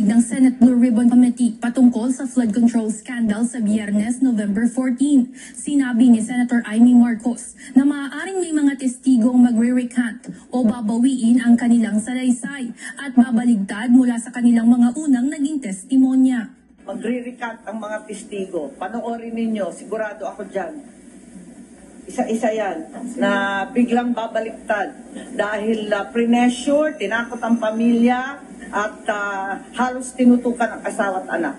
pagdinig ng Senate Blue Ribbon Committee patungkol sa flood control scandal sa Biyernes, November 14. Sinabi ni Senator Amy Marcos na maaaring may mga testigong magre-recant o babawiin ang kanilang salaysay at babaligtad mula sa kanilang mga unang naging testimonya. Magre-recant ang mga testigo. Panoorin ninyo, sigurado ako dyan. Isa-isa yan na biglang babaliktad dahil premature, tinakot ang pamilya at halos tinutukan ang asawa at anak.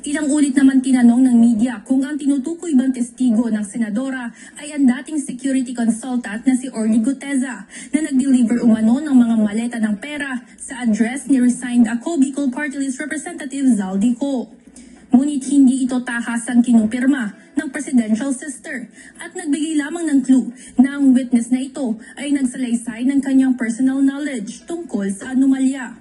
Ilang ulit naman tinanong ng media kung ang tinutukoy bang testigo ng senadora ay ang dating security consultant na si Orly Guteza na nag-deliver umano ng mga maleta ng pera sa address ni resigned Ako Bicol Party List Representative Zaldico. Ngunit hindi ito tahasang kinumpirma ng presidential sister at nagbigay lamang ng clue na ang witness na ito ay nagsalaysay ng kanyang personal knowledge tungkol sa anomalya.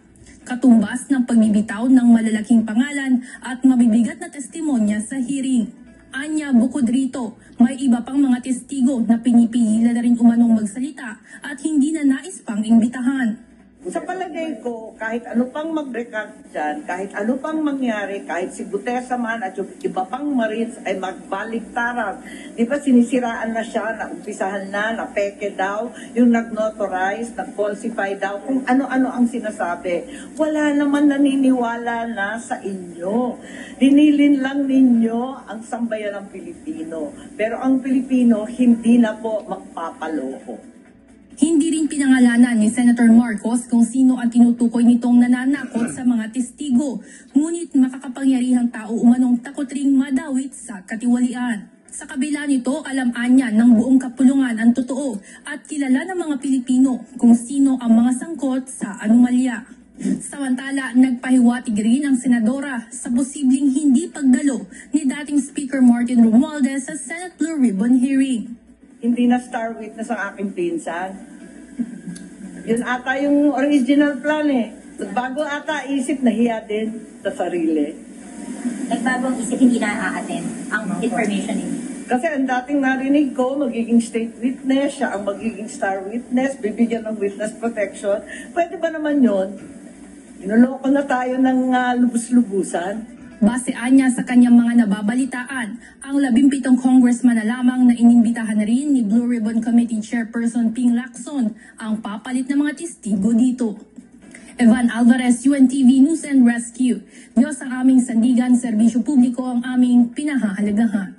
Katumbas ng pagbibitaw ng malalaking pangalan at mabibigat na testimonya sa hearing. Anya, bukod rito, may iba pang mga testigo na pinipigilan na rin umanong magsalita at hindi na nais pang imbitahan. Sa palagay ko, kahit ano pang mag-recant dyan, kahit ano pang mangyari, kahit si Gutesa man at yung iba pang Marines ay magbaliktaran. Di ba sinisiraan na siya, naumpisahan na peke daw, yung nag-notarize, nag-falsify daw, kung ano-ano ang sinasabi. Wala naman naniniwala na sa inyo. Dinilin lang ninyo ang sambayan ng Pilipino. Pero ang Pilipino hindi na po magpapaloko. Hindi rin pinangalanan ni Senator Marcos kung sino ang tinutukoy nitong nananakot sa mga testigo, ngunit makakapangyarihang tao umanong takot ring madawit sa katiwalian. Sa kabila nito, alam niya ng buong kapulungan ang totoo at kilala ng mga Pilipino kung sino ang mga sangkot sa anomalya. Samantala, nagpahiwatig rin ang senadora sa posibleng hindi pagdalo ni dating Speaker Martin Romualdez sa Senate Blue Ribbon hearing. Hindi na star witness ang aking pinsan. Yun ata yung original plan eh. Bago ata isip, nahiya din sa sarili. Nagbagong isip, hindi na a-attend ang information niyo. Kasi ang dating narinig ko, magiging state witness, siya ang magiging star witness, bibigyan ng witness protection. Pwede ba naman yun? Inuloko na tayo ng lubus-lubusan. Base anya sa kanyang mga nababalitaan, ang 17 congressman na lamang na inimbitahan na rin ni Blue Ribbon Committee Chairperson Ping Lacson ang papalit ng mga testigo dito. Evan Alvarez, UNTV News and Rescue. Diyos ang aming sandigan, serbisyo publiko ang aming pinahahalagahan.